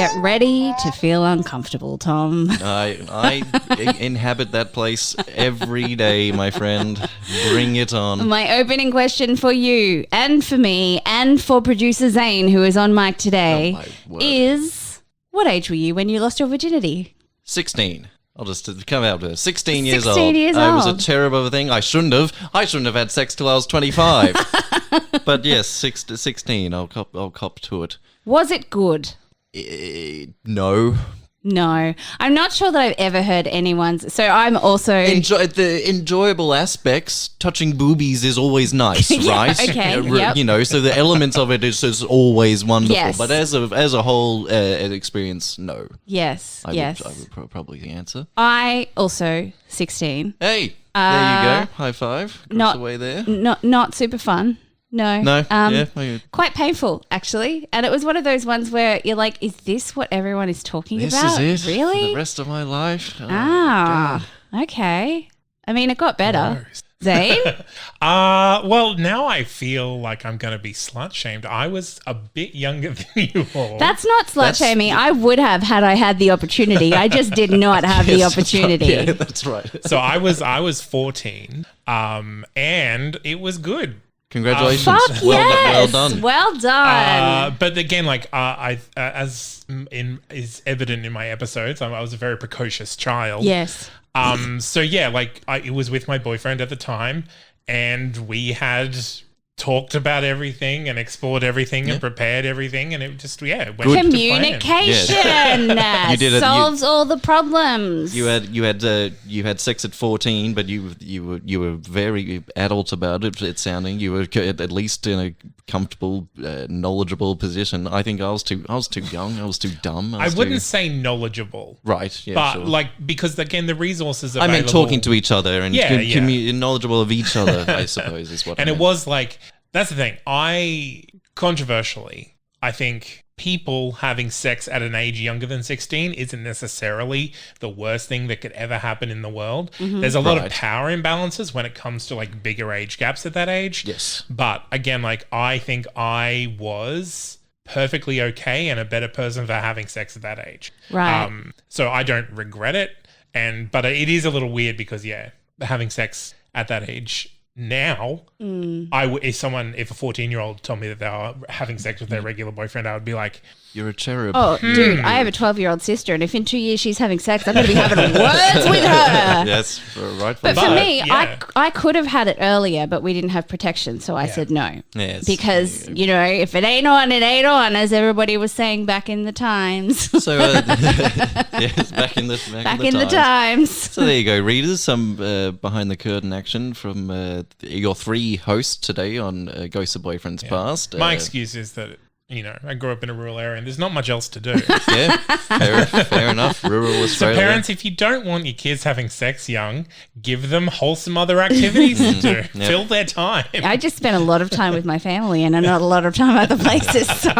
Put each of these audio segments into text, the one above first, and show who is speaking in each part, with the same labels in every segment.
Speaker 1: Get ready to feel uncomfortable, Tom.
Speaker 2: I inhabit that place every day, my friend. Bring it on.
Speaker 1: My opening question for you and for me and for producer Zane, who is on mic today, is what age were you when you lost your virginity?
Speaker 2: 16. I'll just come out with it. 16 years old.
Speaker 1: 16 years old.
Speaker 2: It was a terrible thing. I shouldn't have had sex till I was 25. But yes, 16. I'll cop to it.
Speaker 1: Was it good?
Speaker 2: No.
Speaker 1: No. I'm not sure that I've ever heard anyone's. So I'm also...
Speaker 2: the enjoyable aspects, touching boobies is always nice, right?
Speaker 1: Okay, yep.
Speaker 2: You know, so the elements of it is always wonderful.
Speaker 1: Yes.
Speaker 2: But as a whole experience, no.
Speaker 1: Yes,
Speaker 2: I
Speaker 1: yes.
Speaker 2: would probably answer.
Speaker 1: I also 16.
Speaker 2: Hey, there you go. High five. Across the way there.
Speaker 1: Not super fun. No.
Speaker 2: No.
Speaker 1: Quite painful, actually. And it was one of those ones where you're like, is this what everyone is talking about?
Speaker 2: This is it.
Speaker 1: Really?
Speaker 2: For the rest of my life.
Speaker 1: Oh, okay. I mean, it got better.
Speaker 3: Gross.
Speaker 1: Zane?
Speaker 3: Well, now I feel like I'm going to be slut shamed. I was a bit younger than you all.
Speaker 1: That's not slut shaming. I would have had I had the opportunity. I just did not have the opportunity.
Speaker 2: Yeah, that's right.
Speaker 3: So I was 14, and it was good.
Speaker 2: Congratulations.
Speaker 1: Fuck
Speaker 2: well
Speaker 1: yes.
Speaker 2: done.
Speaker 1: Well done.
Speaker 3: But again, like as is evident in my episodes, I was a very precocious child.
Speaker 1: Yes.
Speaker 3: So yeah, like it was with my boyfriend at the time, and we had talked about everything and explored everything and prepared everything, and it just went to plan.
Speaker 1: Communication
Speaker 2: You did it.
Speaker 1: solves all the problems.
Speaker 2: You had sex at 14, but you were very adult about it. It's sounding you were at least in a comfortable, knowledgeable position. I think I was too young. I was too dumb.
Speaker 3: I wouldn't say knowledgeable,
Speaker 2: right? Yeah,
Speaker 3: but
Speaker 2: sure.
Speaker 3: like because again the resources available.
Speaker 2: I meant talking to each other and knowledgeable of each other. I suppose is what.
Speaker 3: And
Speaker 2: I
Speaker 3: it
Speaker 2: meant.
Speaker 3: was like. That's the thing. Controversially, I think people having sex at an age younger than 16 isn't necessarily the worst thing that could ever happen in the world. Mm-hmm. There's a lot of power imbalances when it comes to like bigger age gaps at that age.
Speaker 2: Yes.
Speaker 3: But again, like I think I was perfectly okay and a better person for having sex at that age.
Speaker 1: Right.
Speaker 3: So I don't regret it. But it is a little weird because having sex at that age now, if a 14-year-old told me that they were having sex with their regular boyfriend, I would be like,
Speaker 2: "You're a cherub."
Speaker 1: Oh, dude, I have a 12-year-old sister, and if in 2 years she's having sex, I'm going to be having words with her.
Speaker 2: Yes, right.
Speaker 1: But for me, I could have had it earlier, but we didn't have protection, so I said no.
Speaker 2: Yes,
Speaker 1: because, if it ain't on, it ain't on, as everybody was saying back in the times.
Speaker 2: So, yes, back in the times. So there you go, readers. Some behind the curtain action from your three hosts today on Ghosts of Boyfriend's Past.
Speaker 3: My excuse is that I grew up in a rural area and there's not much else to do.
Speaker 2: Yeah, fair enough. Rural Australia.
Speaker 3: So parents, if you don't want your kids having sex young, give them wholesome other activities to do. Yep. Fill their time.
Speaker 1: I just spent a lot of time with my family and not a lot of time other places. So,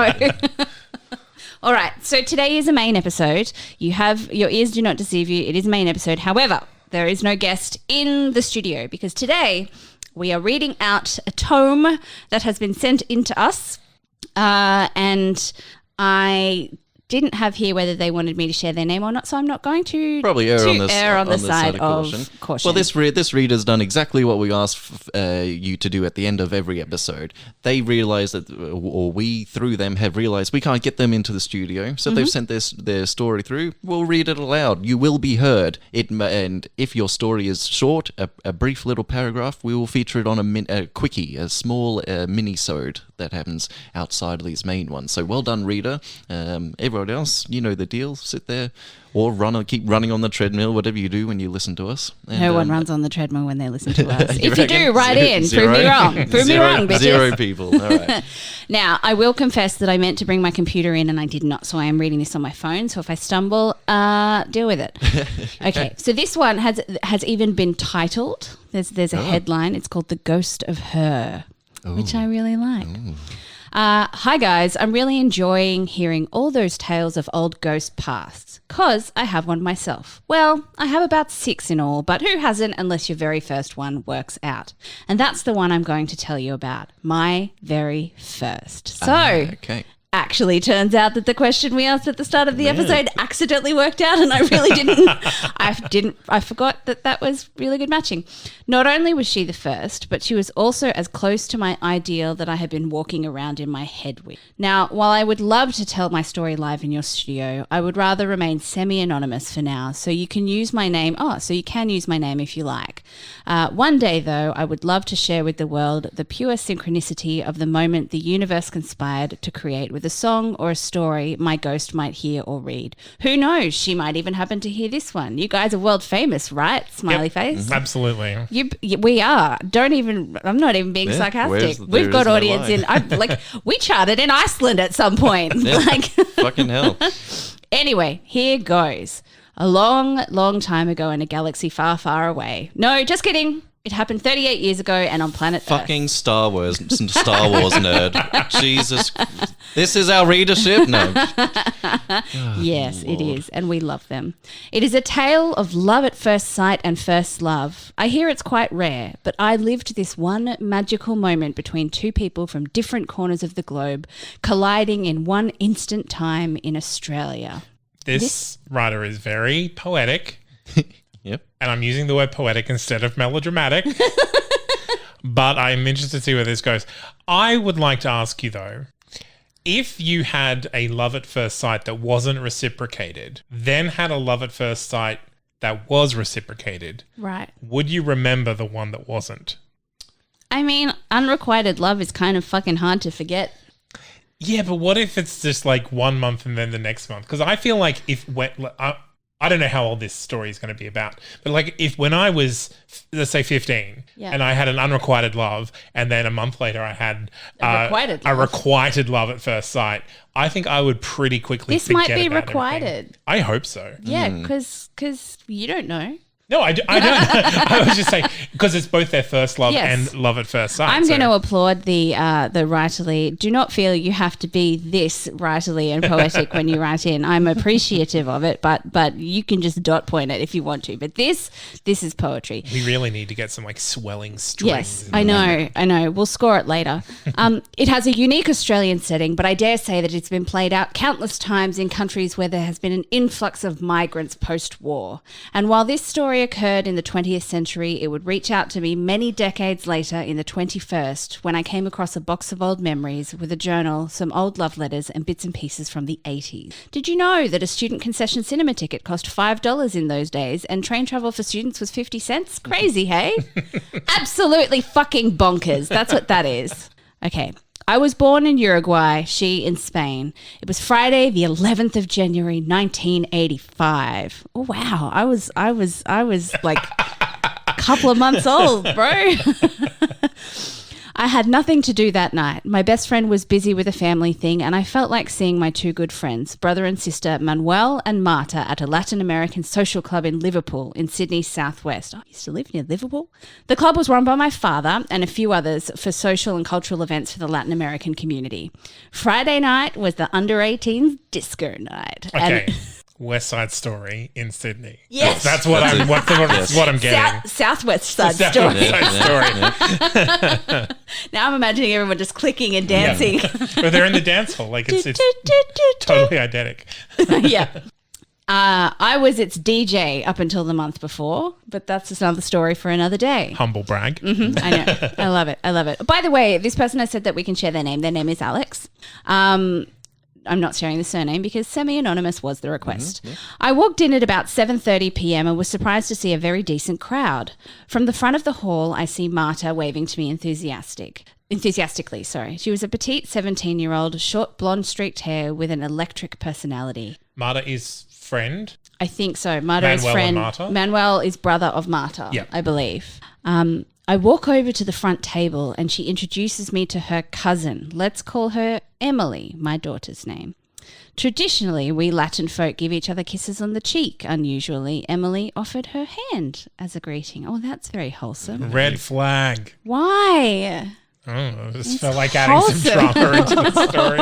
Speaker 1: all right. So today is a main episode. You have Your Ears Do Not Deceive You. It is a main episode. However, there is no guest in the studio because today we are reading out a tome that has been sent in to us. And I didn't have here whether they wanted me to share their name or not, so I'm not going to
Speaker 2: probably err on the side
Speaker 1: of caution.
Speaker 2: Well, this reader's done exactly what we asked you to do at the end of every episode. They realised that, or we through them have realised we can't get them into the studio, so they've sent their story through. We'll read it aloud. You will be heard. And if your story is short, a brief little paragraph, we will feature it on a quickie, a small mini-sode that happens outside of these main ones. So well done, reader. Everyone else, you know the deal. Sit there or keep running on the treadmill, whatever you do when you listen to us. And,
Speaker 1: no one runs on the treadmill when they listen to us. If
Speaker 2: reckon?
Speaker 1: you do, write in. Prove me wrong. Prove me wrong, bitches.
Speaker 2: 0 people. All right.
Speaker 1: Now, I will confess that I meant to bring my computer in and I did not, so I am reading this on my phone. So if I stumble, deal with it. Okay, so this one has even been titled. There's a headline. It's called The Ghost of Her, which I really like. Ooh. Hi guys, I'm really enjoying hearing all those tales of old ghost pasts, cause I have one myself. Well, I have about 6 in all, but who hasn't unless your very first one works out. And that's the one I'm going to tell you about, my very first. So,
Speaker 2: okay.
Speaker 1: Actually, turns out that the question we asked at the start of the episode accidentally worked out, and I really didn't. I forgot that was really good matching. Not only was she the first, but she was also as close to my ideal that I had been walking around in my head with. Now, while I would love to tell my story live in your studio, I would rather remain semi-anonymous for now, so you can use my name. So you can use my name if you like. One day, though, I would love to share with the world the pure synchronicity of the moment the universe conspired to create with a song or a story my ghost might hear or read. Who knows? She might even happen to hear this one. You guys are world famous, right? Smiley face.
Speaker 3: Absolutely.
Speaker 1: We are. I'm not even being sarcastic. We've got audience we charted in Iceland at some point.
Speaker 2: Fucking hell.
Speaker 1: Anyway, here goes. A long, long time ago in a galaxy far, far away. No, just kidding. It happened 38 years ago and on planet Earth.
Speaker 2: Fucking Star Wars nerd. Jesus. This is our readership? No.
Speaker 1: Yes, Lord. It is. And we love them. It is a tale of love at first sight and first love. I hear it's quite rare, but I lived this one magical moment between two people from different corners of the globe colliding in one instant time in Australia.
Speaker 3: This writer is very poetic.
Speaker 2: Yep.
Speaker 3: And I'm using the word poetic instead of melodramatic. But I'm interested to see where this goes. I would like to ask you, though, if you had a love at first sight that wasn't reciprocated, then had a love at first sight that was reciprocated,
Speaker 1: right?
Speaker 3: Would you remember the one that wasn't?
Speaker 1: I mean, unrequited love is kind of fucking hard to forget.
Speaker 3: Yeah, but what if it's just like 1 month and then the next month? Because I feel like I don't know how old this story is going to be about, but like when I was, let's say 15 and I had an unrequited love and then a month later I had a requited love at first sight, I think I would pretty quickly forget about everything. This might be requited. I hope so.
Speaker 1: Yeah, because you don't know.
Speaker 3: No, I don't. I was just saying because it's both their first love and love at first sight.
Speaker 1: I'm going to applaud the writerly. Do not feel you have to be this writerly and poetic when you write in. I'm appreciative of it, but you can just dot point it if you want to. But this is poetry.
Speaker 3: We really need to get some like swelling strings.
Speaker 1: Yes, I know. We'll score it later. It has a unique Australian setting, but I dare say that it's been played out countless times in countries where there has been an influx of migrants post-war. And while this story occurred in the 20th century, it would reach out to me many decades later in the 21st when I came across a box of old memories with a journal, some old love letters and bits and pieces from the 80s. Did you know that a student concession cinema ticket cost $5 in those days and train travel for students was 50 cents? Crazy, hey? Absolutely fucking bonkers. That's what that is. Okay. I was born in Uruguay, she in Spain. It was Friday, the 11th of January, 1985. Oh, wow. I was like a couple of months old, bro. I had nothing to do that night. My best friend was busy with a family thing, and I felt like seeing my two good friends, brother and sister Manuel and Marta, at a Latin American social club in Liverpool, in Sydney's southwest. I used to live near Liverpool. The club was run by my father and a few others for social and cultural events for the Latin American community. Friday night was the under-18s disco night.
Speaker 3: Okay. West Side Story in Sydney.
Speaker 1: Yes.
Speaker 3: That's what I'm getting.
Speaker 1: Southwest Side Story.
Speaker 3: Story.
Speaker 1: Now I'm imagining everyone just clicking and dancing.
Speaker 3: Yeah. But they're in the dance hall. Like it's totally identical.
Speaker 1: Yeah. I was its DJ up until the month before, but that's just another story for another day.
Speaker 3: Humble brag.
Speaker 1: Mm-hmm, I know. I love it. By the way, this person has said that we can share their name. Their name is Alex. I'm not sharing the surname because semi-anonymous was the request. Mm-hmm, yeah. I walked in at about 7:30 p.m. and was surprised to see a very decent crowd. From the front of the hall, I see Marta waving to me enthusiastically. She was a petite 17-year-old, short blonde streaked hair with an electric personality.
Speaker 3: Marta is friend?
Speaker 1: I think so. Marta is friend. Manuel is brother of Marta, I believe. I walk over to the front table and she introduces me to her cousin. Let's call her Emily, my daughter's name. Traditionally, we Latin folk give each other kisses on the cheek. Unusually, Emily offered her hand as a greeting. Oh, that's very wholesome.
Speaker 3: Red flag.
Speaker 1: Why?
Speaker 3: I just felt like adding some drama into the story.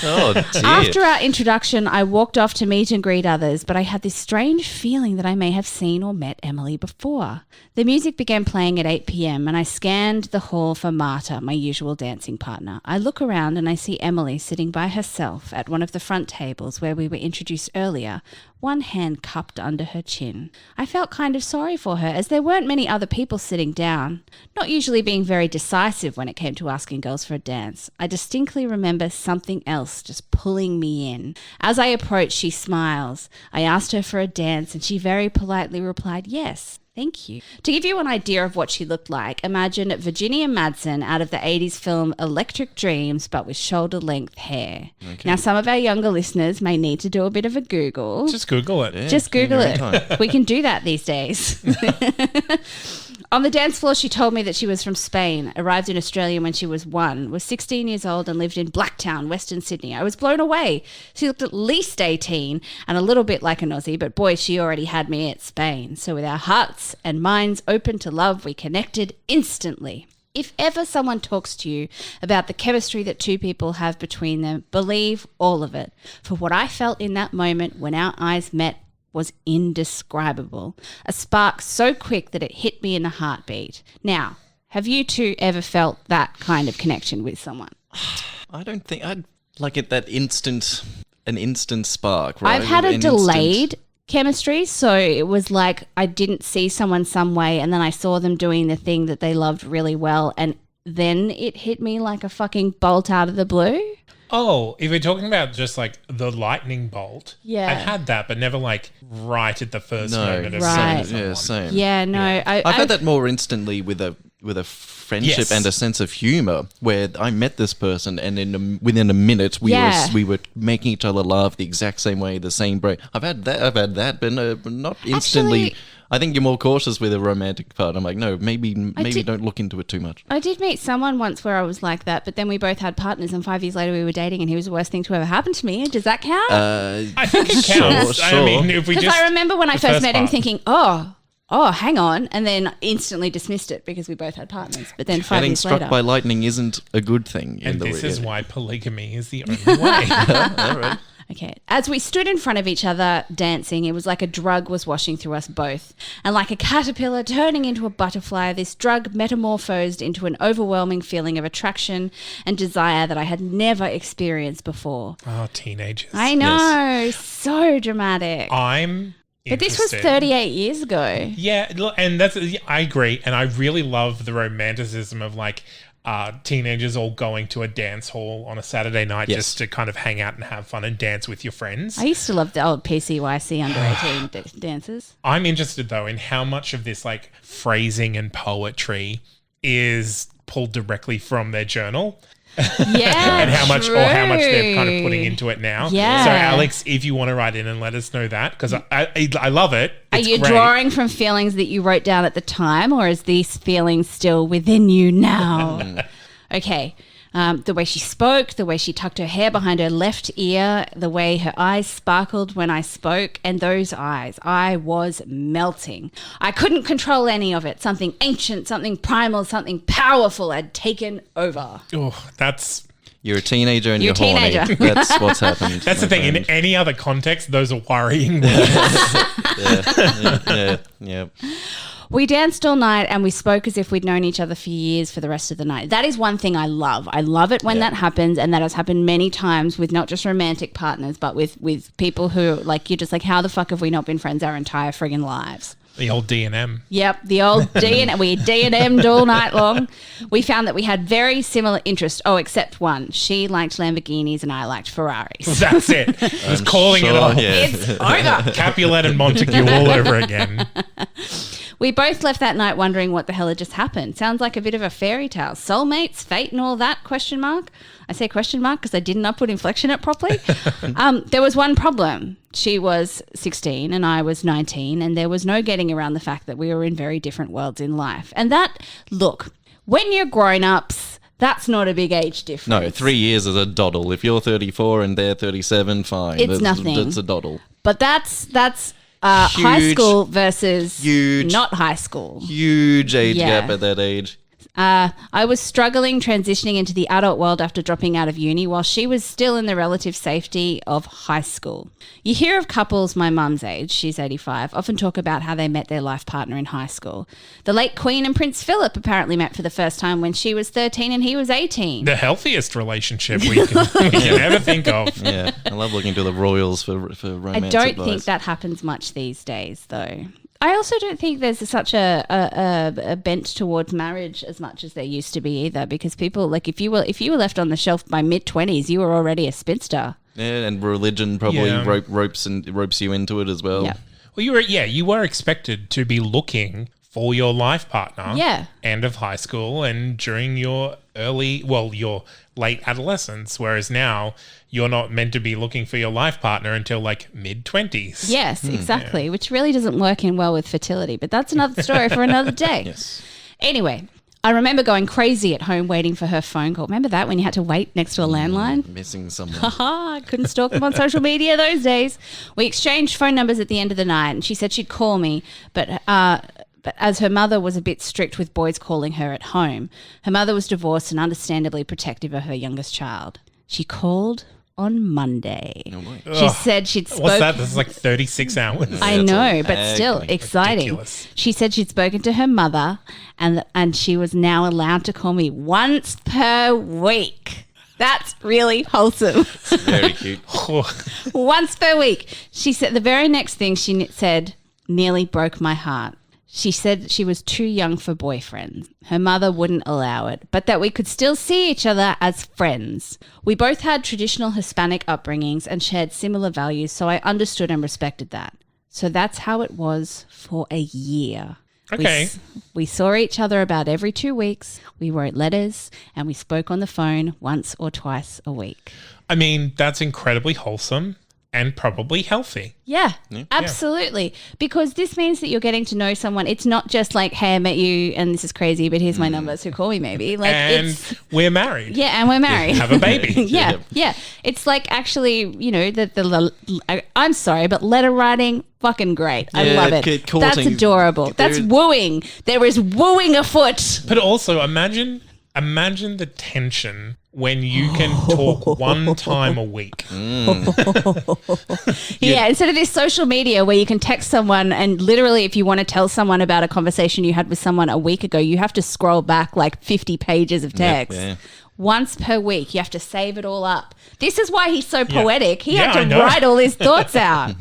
Speaker 2: Oh, dear.
Speaker 1: After our introduction, I walked off to meet and greet others, but I had this strange feeling that I may have seen or met Emily before. The music began playing at 8 p.m. and I scanned the hall for Marta, my usual dancing partner. I look around and I see Emily sitting by herself at one of the front tables where we were introduced earlier, one hand cupped under her chin. I felt kind of sorry for her as there weren't many other people sitting down, not usually being very decisive when it came to asking girls for a dance. I distinctly remember something else just pulling me in. As I approached, she smiles. I asked her for a dance and she very politely replied, yes. Thank you. To give you an idea of what she looked like, imagine Virginia Madsen out of the 80s film Electric Dreams, but with shoulder-length hair. Okay. Now, some of our younger listeners may need to do a bit of a Google.
Speaker 3: Just Google it.
Speaker 2: Yeah,
Speaker 1: Just Google it. We can do that these days. On the dance floor, she told me that she was from Spain, arrived in Australia when she was 1, was 16 years old and lived in Blacktown, Western Sydney. I was blown away. She looked at least 18 and a little bit like an Aussie, but boy, she already had me at Spain. So with our hearts and minds open to love, we connected instantly. If ever someone talks to you about the chemistry that two people have between them, believe all of it. For what I felt in that moment when our eyes met was indescribable. A spark so quick that it hit me in a heartbeat. Now, have you two ever felt that kind of connection with someone?
Speaker 2: I don't think I'd like it that an instant spark, right?
Speaker 1: I've had a
Speaker 2: An
Speaker 1: delayed chemistry, so it was like I didn't see someone some way and then I saw them doing the thing that they loved really well and then it hit me like a fucking bolt out of the blue.
Speaker 3: Oh, if we're talking about just like the lightning bolt,
Speaker 1: Yeah.
Speaker 3: I've had that, but never like right at the first moment of
Speaker 1: Right.
Speaker 3: seeing someone.
Speaker 2: Same.
Speaker 1: Yeah, no.
Speaker 3: Yeah.
Speaker 2: I've had that more instantly with a friendship
Speaker 3: Yes.
Speaker 2: and a sense of humor, where I met this person and within a minute we were making each other laugh the exact same way, the same break. I've had that, but not instantly.
Speaker 1: Actually,
Speaker 2: I think you're more cautious with a romantic part. I'm like, no, maybe don't look into it too much.
Speaker 1: I did meet someone once where I was like that, but then we both had partners and 5 years later we were dating and he was the worst thing to ever happen to me. Does that count?
Speaker 3: I think it counts.
Speaker 2: Sure.
Speaker 3: I mean, if we
Speaker 1: Because
Speaker 3: just
Speaker 1: I remember when I
Speaker 3: the
Speaker 1: first
Speaker 3: first
Speaker 1: met him
Speaker 3: part.
Speaker 1: thinking, oh, hang on, and then instantly dismissed it because we both had partners. But then 5
Speaker 2: Getting
Speaker 1: years
Speaker 2: struck
Speaker 1: later.
Speaker 2: by lightning isn't a good thing.
Speaker 3: and this is why polygamy is the only way.
Speaker 2: All right.
Speaker 1: Okay. As we stood in front of each other dancing, it was like a drug was washing through us both. And like a caterpillar turning into a butterfly, this drug metamorphosed into an overwhelming feeling of attraction and desire that I had never experienced before.
Speaker 3: Oh, teenagers.
Speaker 1: I know. So dramatic.
Speaker 3: I'm
Speaker 1: But this was
Speaker 3: interested.
Speaker 1: 38 years ago.
Speaker 3: Yeah, look, and I agree, and I really love the romanticism of like teenagers all going to a dance hall on a Saturday night
Speaker 2: Yes.
Speaker 3: just to kind of hang out and have fun and dance with your friends.
Speaker 1: I used to love the old PCYC under 18 dances.
Speaker 3: I'm interested though in how much of this like phrasing and poetry is pulled directly from their journal.
Speaker 1: Yeah,
Speaker 3: And how much they're kind of putting into it now.
Speaker 1: Yeah.
Speaker 3: So Alex, if you want to write in and let us know that, because I love it.
Speaker 1: Are
Speaker 3: It's
Speaker 1: you
Speaker 3: great.
Speaker 1: drawing from feelings that you wrote down at the time, or is these feelings still within you now? Okay. The way she spoke, the way she tucked her hair behind her left ear, the way her eyes sparkled when I spoke, and those eyes, I was melting. I couldn't control any of it. Something ancient, something primal, something powerful had taken over.
Speaker 3: Oh, that's
Speaker 2: You're a teenager and
Speaker 1: You're
Speaker 2: you're,
Speaker 1: a
Speaker 2: horny.
Speaker 1: teenager.
Speaker 2: That's what's happened.
Speaker 3: the
Speaker 2: my
Speaker 3: thing. In
Speaker 2: friend.
Speaker 3: any other context, those are worrying words.
Speaker 2: Yeah.
Speaker 1: We danced all night and we spoke as if we'd known each other for years for the rest of the night. That is one thing I love. I love it when that happens, and that has happened many times with not just romantic partners, but with people who, like, you're just like, how the fuck have we not been friends our entire friggin' lives?
Speaker 3: The old D&M.
Speaker 1: Yep, the old D&M. We D&M'd all night long. We found that we had very similar interests. Oh, except one. She liked Lamborghinis and I liked Ferraris.
Speaker 3: That's it. He's calling it
Speaker 2: sure,
Speaker 3: off.
Speaker 2: yeah.
Speaker 1: It's over.
Speaker 3: Capulet and Montague all over again.
Speaker 1: We both left that night wondering what the hell had just happened. Sounds like a bit of a fairy tale. Soulmates, fate and all that, question mark. I say question mark because I did not put inflection it properly. There was one problem. She was 16 and I was 19, and there was no getting around the fact that we were in very different worlds in life. And that, look, when you're grown-ups, that's not a big age difference.
Speaker 2: No, 3 years is a doddle. If you're 34 and they're 37, fine.
Speaker 1: It's nothing.
Speaker 2: That's a doddle.
Speaker 1: But that's high
Speaker 2: Huge,
Speaker 1: school versus
Speaker 2: huge.
Speaker 1: not high school.
Speaker 2: Huge age
Speaker 1: Yeah.
Speaker 2: gap at that age.
Speaker 1: I was struggling transitioning into the adult world after dropping out of uni while she was still in the relative safety of high school. You hear of couples my mum's age, she's 85, often talk about how they met their life partner in high school. The late Queen and Prince Philip apparently met for the first time when she was 13 and he was 18.
Speaker 3: The healthiest relationship we can ever think of.
Speaker 2: Yeah, I love looking to the royals for romance
Speaker 1: I don't
Speaker 2: advice.
Speaker 1: think that happens much these days, though. I also don't think there's such a bent towards marriage as much as there used to be either, because people, like, if you were left on the shelf by mid-20s, you were already a spinster.
Speaker 2: Yeah, and religion probably ropes you into it as well.
Speaker 1: Yeah.
Speaker 3: Well, you were expected to be looking for your life partner.
Speaker 1: Yeah.
Speaker 3: End of high school and during your your late adolescence, whereas now you're not meant to be looking for your life partner until like mid-20s.
Speaker 1: Yes, exactly, which really doesn't work in well with fertility, but that's another story for another day.
Speaker 2: Yes.
Speaker 1: Anyway, I remember going crazy at home waiting for her phone call. Remember that when you had to wait next to a landline?
Speaker 2: Missing someone.
Speaker 1: Haha, couldn't stalk them on social media those days. We exchanged phone numbers at the end of the night, and she said she'd call me, but as her mother was a bit strict with boys calling her at home, her mother was divorced and understandably protective of her youngest child. She called on Monday.
Speaker 2: No way.
Speaker 1: She said she'd spoken.
Speaker 3: What's that? That's like 36 hours.
Speaker 1: I know, but still
Speaker 2: agony.
Speaker 1: exciting.
Speaker 3: Ridiculous.
Speaker 1: She said she'd spoken to her mother and she was now allowed to call me once per week. That's really wholesome.
Speaker 2: Very cute.
Speaker 1: Once per week. She said the very next thing she said nearly broke my heart. She said she was too young for boyfriends. Her mother wouldn't allow it, but that we could still see each other as friends. We both had traditional Hispanic upbringings and shared similar values, so I understood and respected that. So that's how it was for a year.
Speaker 3: Okay.
Speaker 1: We saw each other about every 2 weeks. We wrote letters and we spoke on the phone once or twice a week.
Speaker 3: I mean, that's incredibly wholesome and probably healthy.
Speaker 1: Yeah, absolutely. Because this means that you're getting to know someone. It's not just like, hey, I met you and this is crazy, but here's my number, so call me maybe. Like,
Speaker 3: And we're married.
Speaker 1: yeah, and we're married.
Speaker 3: Have a baby.
Speaker 1: Yeah. It's like actually, you know, I'm sorry, but letter writing, fucking great. I
Speaker 2: Yeah,
Speaker 1: love it.
Speaker 2: courting.
Speaker 1: That's adorable. That's wooing. There is wooing afoot.
Speaker 3: But also imagine the tension when you can talk one time a week.
Speaker 1: Yeah, instead of this social media where you can text someone and literally if you want to tell someone about a conversation you had with someone a week ago, you have to scroll back like 50 pages of text.
Speaker 2: Yeah.
Speaker 1: Once per week, you have to save it all up. This is why he's so poetic. He had
Speaker 3: I
Speaker 1: to
Speaker 3: know.
Speaker 1: write all his thoughts out.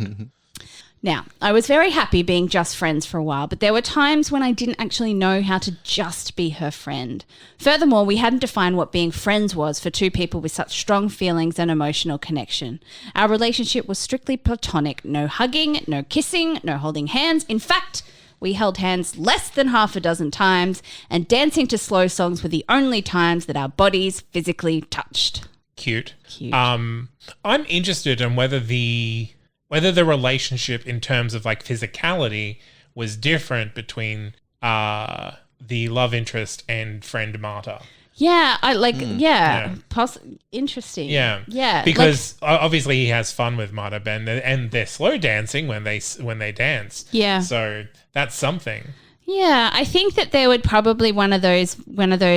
Speaker 1: Now, I was very happy being just friends for a while, but there were times when I didn't actually know how to just be her friend. Furthermore, we hadn't defined what being friends was for two people with such strong feelings and emotional connection. Our relationship was strictly platonic. No hugging, no kissing, no holding hands. In fact, we held hands less than half a dozen times, and dancing to slow songs were the only times that our bodies physically touched.
Speaker 3: Cute.
Speaker 1: Cute.
Speaker 3: I'm interested in whether the relationship in terms of like physicality was different between the love interest and friend Marta.
Speaker 1: Yeah, interesting.
Speaker 3: Yeah. Because obviously he has fun with Marta Ben, and they're slow dancing when they dance.
Speaker 1: Yeah.
Speaker 3: So that's something.
Speaker 1: Yeah, I think that there would probably one of those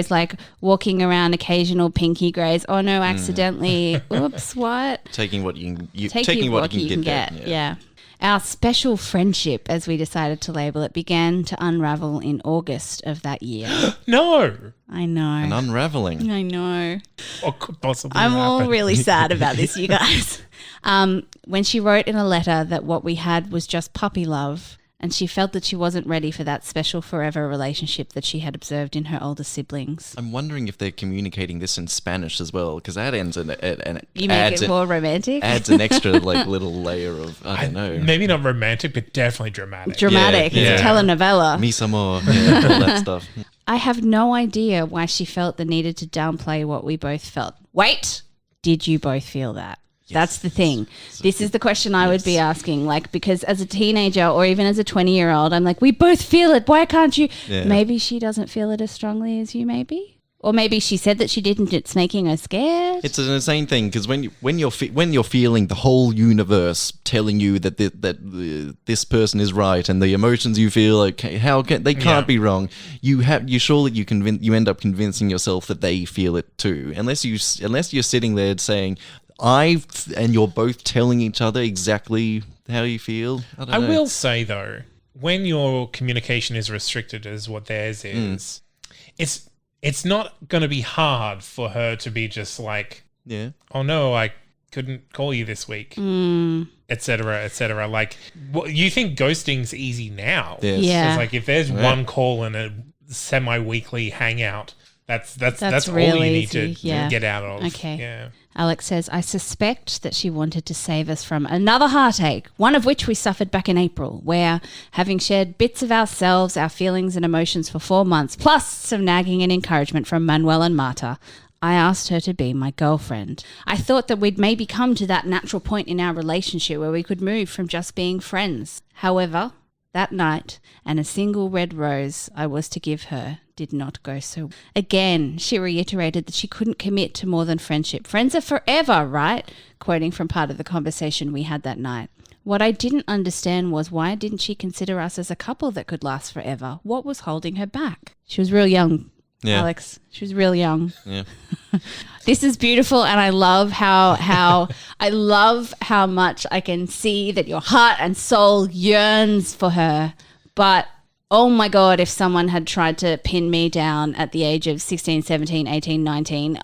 Speaker 1: like walking around occasional pinky grays. Oh no, accidentally. Oops, what?
Speaker 2: Taking what you can get.
Speaker 1: Yeah. Our special friendship, as we decided to label it, began to unravel in August of that year.
Speaker 3: No.
Speaker 1: I know.
Speaker 2: An unraveling.
Speaker 1: I know.
Speaker 3: What could possibly
Speaker 1: I'm
Speaker 3: happen?
Speaker 1: all really sad about this, you guys. When she wrote in a letter that what we had was just puppy love, and she felt that she wasn't ready for that special forever relationship that she had observed in her older siblings.
Speaker 2: I'm wondering if they're communicating this in Spanish as well, because that ends in
Speaker 1: You make it more romantic?
Speaker 2: adds an extra like little layer of I don't know.
Speaker 3: Maybe not romantic, but definitely dramatic.
Speaker 1: Dramatic.
Speaker 2: Yeah.
Speaker 1: It's a telenovela.
Speaker 2: Mis amor, yeah, all that stuff.
Speaker 1: I have no idea why she felt the needed to downplay what we both felt. Wait, did you both feel that? That's the thing. This is the question I would be asking, like, because as a teenager or even as a 20-year-old, I'm like, we both feel it. Why can't you?
Speaker 2: Yeah.
Speaker 1: Maybe she doesn't feel it as strongly as you, maybe? Or maybe she said that she didn't. It's making her scared.
Speaker 2: It's an insane thing because when you're feeling the whole universe telling you that this person is right and the emotions you feel, like they can't be wrong. You end up convincing yourself that they feel it too. Unless you're sitting there saying and you're both telling each other exactly how you feel. I don't know.
Speaker 3: Will say though, when your communication is restricted as what theirs is, it's not going to be hard for her to be just like, oh no, I couldn't call you this week, etc., etc. Like, you think ghosting's easy now?
Speaker 2: Yes.
Speaker 1: Yeah.
Speaker 3: It's like if there's one call and a semi-weekly hangout, that's
Speaker 1: real
Speaker 3: all you need
Speaker 1: easy.
Speaker 3: to get out of.
Speaker 1: Okay.
Speaker 3: Yeah.
Speaker 1: Alex says, I suspect that she wanted to save us from another heartache, one of which we suffered back in April, where, having shared bits of ourselves, our feelings and emotions for 4 months, plus some nagging and encouragement from Manuel and Marta, I asked her to be my girlfriend. I thought that we'd maybe come to that natural point in our relationship where we could move from just being friends. However, that night, and a single red rose I was to give her did not go so. Again, she reiterated that she couldn't commit to more than friendship. Friends are forever, right? Quoting from part of the conversation we had that night. What I didn't understand was, why didn't she consider us as a couple that could last forever? What was holding her back? She was real young, Alex. She was real young.
Speaker 2: Yeah.
Speaker 1: This is beautiful, and I love how much I can see that your heart and soul yearns for her. But oh my God, if someone had tried to pin me down at the age of 16, 17, 18, 19,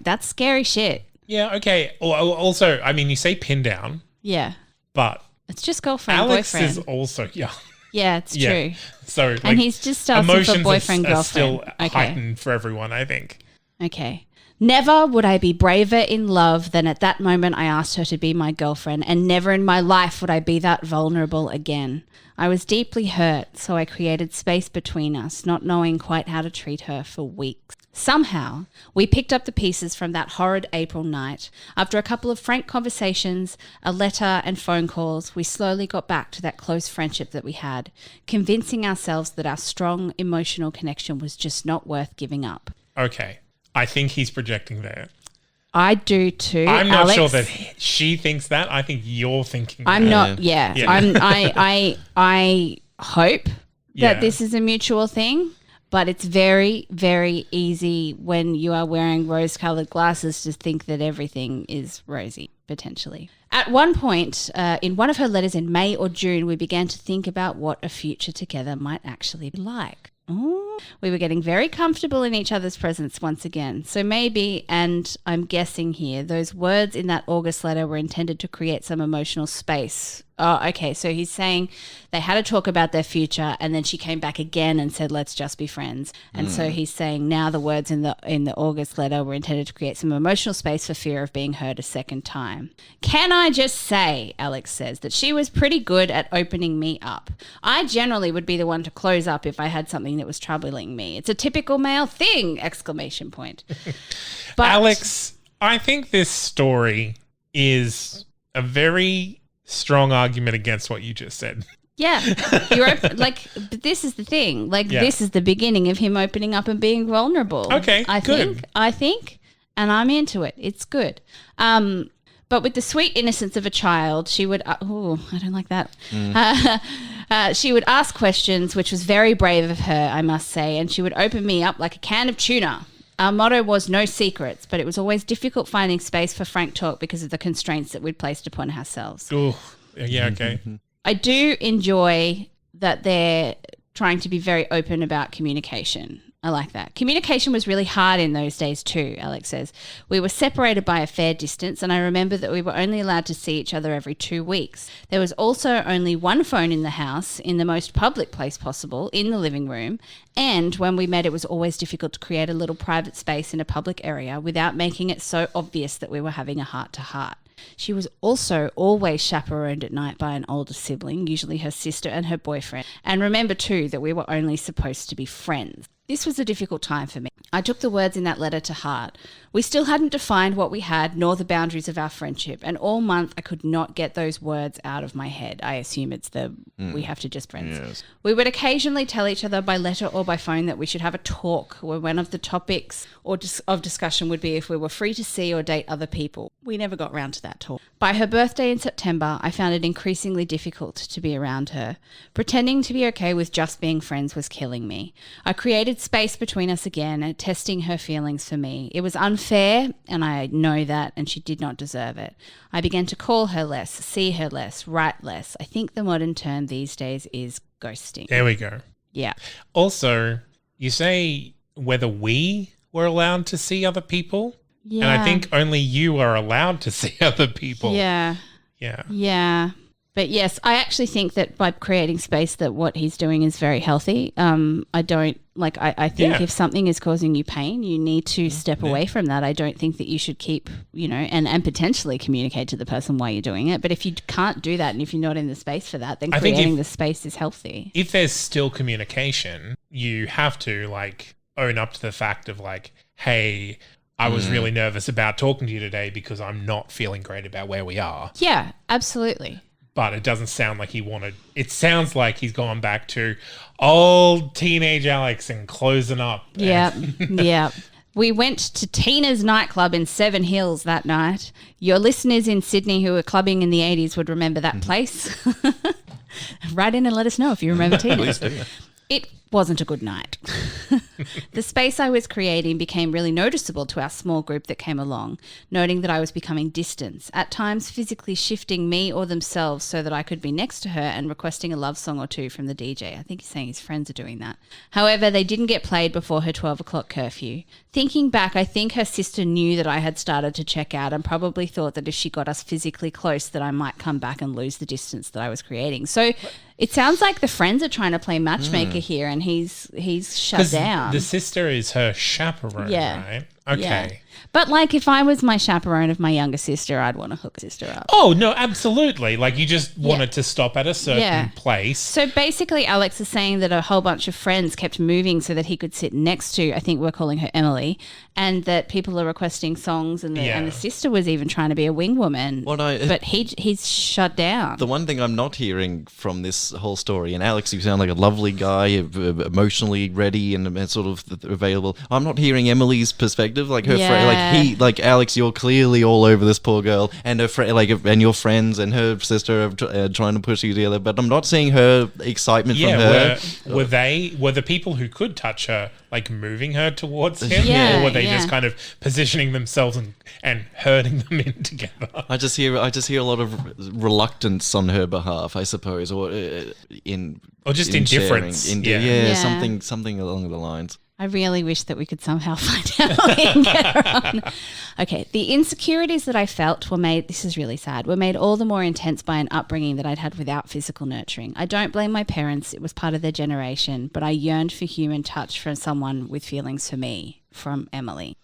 Speaker 1: that's scary shit.
Speaker 3: Yeah, okay. Also, I mean, you say pin down.
Speaker 1: Yeah.
Speaker 3: But
Speaker 1: it's just girlfriend,
Speaker 3: Alex
Speaker 1: boyfriend.
Speaker 3: is also young.
Speaker 1: Yeah, it's true.
Speaker 3: So, like,
Speaker 1: and he's just asking for boyfriend,
Speaker 3: are
Speaker 1: girlfriend.
Speaker 3: still heightened for everyone, I think.
Speaker 1: Okay. Never would I be braver in love than at that moment I asked her to be my girlfriend, and never in my life would I be that vulnerable again. I was deeply hurt, so I created space between us, not knowing quite how to treat her for weeks. Somehow, we picked up the pieces from that horrid April night. After a couple of frank conversations, a letter and phone calls, we slowly got back to that close friendship that we had, convincing ourselves that our strong emotional connection was just not worth giving up.
Speaker 3: Okay. I think he's projecting there.
Speaker 1: I do too.
Speaker 3: I'm not
Speaker 1: Alex.
Speaker 3: sure that she thinks that. I think you're thinking
Speaker 1: I'm
Speaker 3: that.
Speaker 1: not. Yeah. I hope that this is a mutual thing, but it's very, very easy when you are wearing rose-colored glasses to think that everything is rosy, potentially. At one point, in one of her letters in May or June, we began to think about what a future together might actually be like. Ooh. We were getting very comfortable in each other's presence once again. So maybe, and I'm guessing here, those words in that August letter were intended to create some emotional space. Oh, okay. So he's saying they had a talk about their future, and then she came back again and said, let's just be friends. And so he's saying now the words in the August letter were intended to create some emotional space for fear of being heard a second time. Can I just say, Alex says, that she was pretty good at opening me up. I generally would be the one to close up if I had something that was troubling me. It's a typical male thing! ! But
Speaker 3: Alex, I think this story is a very strong argument against what you just said.
Speaker 1: Yeah, but this is the thing. This is the beginning of him opening up and being vulnerable.
Speaker 3: Okay, good.
Speaker 1: I think, and I'm into it. It's good. But with the sweet innocence of a child, she would. I don't like that. She would ask questions, which was very brave of her, I must say, and she would open me up like a can of tuna. Our motto was no secrets, but it was always difficult finding space for frank talk because of the constraints that we'd placed upon ourselves.
Speaker 3: Ooh, yeah, okay.
Speaker 1: I do enjoy that they're trying to be very open about communication. I like that. Communication was really hard in those days too, Alex says. We were separated by a fair distance, and I remember that we were only allowed to see each other every 2 weeks. There was also only one phone in the house, in the most public place possible, in the living room, and when we met, it was always difficult to create a little private space in a public area without making it so obvious that we were having a heart-to-heart. She was also always chaperoned at night by an older sibling, usually her sister and her boyfriend. And remember too that we were only supposed to be friends. This was a difficult time for me. I took the words in that letter to heart. We still hadn't defined what we had nor the boundaries of our friendship, and all month I could not get those words out of my head. I assume it's we have to just friends.
Speaker 2: Yes.
Speaker 1: We would occasionally tell each other by letter or by phone that we should have a talk where one of the topics of discussion would be if we were free to see or date other people. We never got round to that talk. By her birthday in September, I found it increasingly difficult to be around her. Pretending to be okay with just being friends was killing me. I created space between us again, testing her feelings for me. It was unfair, and I know that, and she did not deserve it. I began to call her less, see her less, write less. I think the modern term these days is ghosting.
Speaker 3: There we go.
Speaker 1: Yeah.
Speaker 3: Also, you say whether we were allowed to see other people.
Speaker 1: Yeah.
Speaker 3: And I think only you are allowed to see other people.
Speaker 1: Yeah.
Speaker 3: Yeah.
Speaker 1: Yeah. But yes, I actually think that by creating space that what he's doing is very healthy. I don't like I think if something is causing you pain, you need to step away from that. I don't think that you should keep, and potentially communicate to the person why you're doing it. But if you can't do that and if you're not in the space for that, then creating the space is healthy.
Speaker 3: If there's still communication, you have to own up to the fact of hey, I was really nervous about talking to you today because I'm not feeling great about where we are.
Speaker 1: Yeah, absolutely.
Speaker 3: But it doesn't sound like he wanted. It sounds like he's gone back to old teenage Alex and closing up.
Speaker 1: Yeah, yeah. We went to Tina's nightclub in Seven Hills that night. Your listeners in Sydney who were clubbing in the 80s would remember that place. Write in and let us know if you remember Tina's. It wasn't a good night. The space I was creating became really noticeable to our small group that came along, noting that I was becoming distant, at times physically shifting me or themselves so that I could be next to her and requesting a love song or two from the DJ. I think he's saying his friends are doing that. However, they didn't get played before her 12 o'clock curfew. Thinking back, I think her sister knew that I had started to check out and probably thought that if she got us physically close that I might come back and lose the distance that I was creating. So it sounds like the friends are trying to play matchmaker here and he's shut down.
Speaker 3: The sister is her chaperone, right? Okay.
Speaker 1: Yeah. But if I was my chaperone of my younger sister, I'd want to hook a sister up.
Speaker 3: Oh, no, absolutely. You just wanted to stop at a certain place.
Speaker 1: So basically, Alex is saying that a whole bunch of friends kept moving so that he could sit next to, I think we're calling her Emily, and that people are requesting songs and the sister was even trying to be a wing woman. But he's shut down.
Speaker 2: The one thing I'm not hearing from this whole story, and Alex, you sound like a lovely guy, emotionally ready and sort of available. I'm not hearing Emily's perspective, her friend, Alex, you're clearly all over this poor girl, and her friend, and your friends and her sister are trying to push you together. But I'm not seeing her excitement from her.
Speaker 3: Were the people who could touch her moving her towards him, or were they just kind of positioning themselves and herding them in together?
Speaker 2: I just hear a lot of reluctance on her behalf, I suppose, or
Speaker 3: just indifference.
Speaker 2: Something along the lines.
Speaker 1: I really wish that we could somehow find out how we can get her on. Okay, the insecurities that I felt were made all the more intense by an upbringing that I'd had without physical nurturing. I don't blame my parents, it was part of their generation, but I yearned for human touch from someone with feelings for me, from Emily.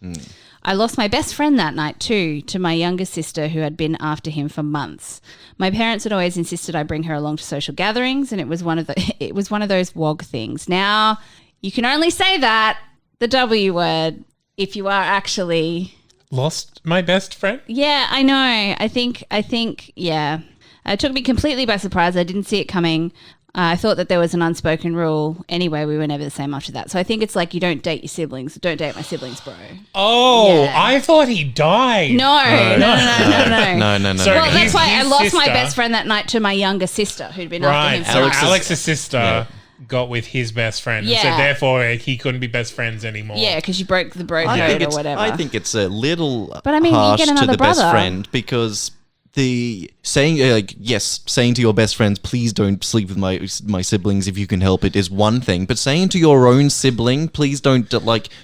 Speaker 1: I lost my best friend that night too, to my younger sister who had been after him for months. My parents had always insisted I bring her along to social gatherings, and it was one of those WOG things. Now, you can only say that, the W word, if you are actually...
Speaker 3: Lost my best friend?
Speaker 1: Yeah, I know. I think, yeah. It took me completely by surprise. I didn't see it coming. I thought that there was an unspoken rule. Anyway, we were never the same after that. So I think it's you don't date your siblings. Don't date my siblings, bro.
Speaker 3: Oh, yeah. I thought he died.
Speaker 1: No.
Speaker 2: No.
Speaker 3: So
Speaker 1: well, that's why I lost my best friend that night to my younger sister who'd been after him.
Speaker 3: So Alex's sister... got with his best friend.
Speaker 1: Yeah.
Speaker 3: So therefore he couldn't be best friends anymore.
Speaker 1: Yeah, because you broke the bro code or whatever.
Speaker 2: I think it's a little
Speaker 1: you
Speaker 2: harsh
Speaker 1: get
Speaker 2: to
Speaker 1: another
Speaker 2: the
Speaker 1: brother.
Speaker 2: best friend because the saying saying to your best friends, please don't sleep with my siblings if you can help it, is one thing, but saying to your own sibling, please don't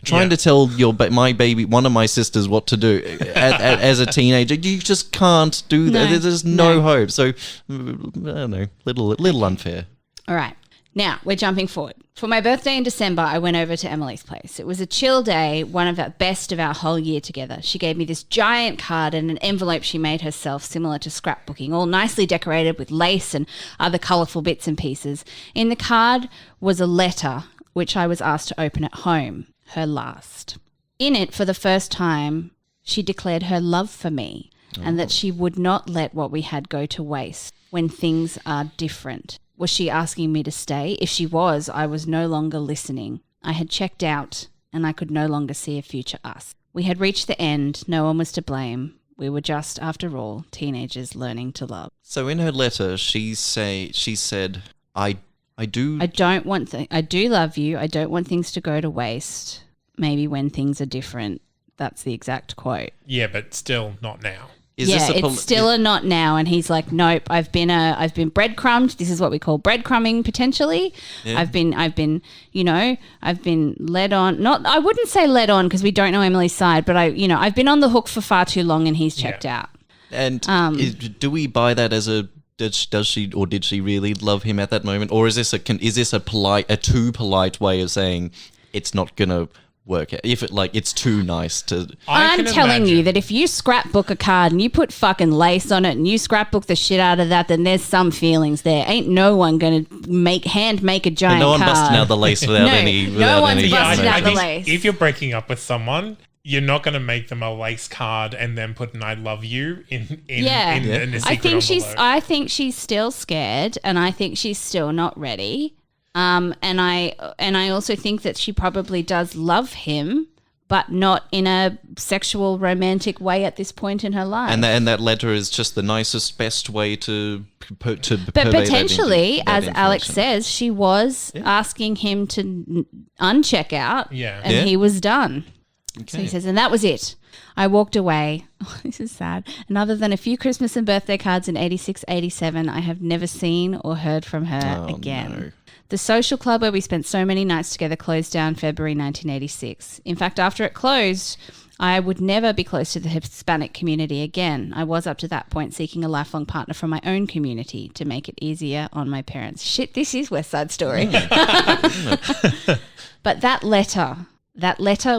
Speaker 2: trying to tell my baby, one of my sisters, what to do as a teenager, you just can't do that. There's no hope. So I don't know, little unfair.
Speaker 1: All right. Now, we're jumping forward. For my birthday in December, I went over to Emily's place. It was a chill day, one of the best of our whole year together. She gave me this giant card and an envelope she made herself, similar to scrapbooking, all nicely decorated with lace and other colourful bits and pieces. In the card was a letter which I was asked to open at home, her last. In it, for the first time, she declared her love for me and that she would not let what we had go to waste when things are different. Was she asking me to stay? If she was, I was no longer listening. I had checked out and I could no longer see a future us. We had reached the end. No one was to blame. We were just, after all, teenagers learning to love.
Speaker 2: So in her letter, she said, I do
Speaker 1: love you. I don't want things to go to waste. Maybe when things are different. That's the exact quote.
Speaker 3: Yeah, but still not now.
Speaker 1: It's still a not now, and he's like, nope. I've been breadcrumbed. This is what we call breadcrumbing potentially. Yeah. I've been led on. I wouldn't say led on because we don't know Emily's side, but I've been on the hook for far too long, and he's checked out.
Speaker 2: And do we buy that as a? Does she or did she really love him at that moment, or is this a too polite way of saying it's not gonna work if it's too nice to.
Speaker 1: I'm telling you that if you scrapbook a card and you put fucking lace on it and you scrapbook the shit out of that, then there's some feelings there. Ain't no one gonna make a giant card.
Speaker 2: No one busting out the lace without any.
Speaker 1: No one's busting out the lace.
Speaker 3: If you're breaking up with someone, you're not going to make them a lace card and then put an "I love you" in a secret envelope.
Speaker 1: I think she's still scared, and I think she's still not ready. And I also think that she probably does love him, but not in a sexual, romantic way at this point in her life.
Speaker 2: And that letter is just the nicest, best way to
Speaker 1: But potentially, as Alex says, she was asking him to uncheck out, and he was done. Okay. So he says, and that was it. I walked away. Oh, this is sad. And other than a few Christmas and birthday cards in 86, 87, I have never seen or heard from her again. No. The social club where we spent so many nights together closed down February 1986. In fact, after it closed, I would never be close to the Hispanic community again. I was up to that point seeking a lifelong partner from my own community to make it easier on my parents. Shit, this is West Side Story. But that letter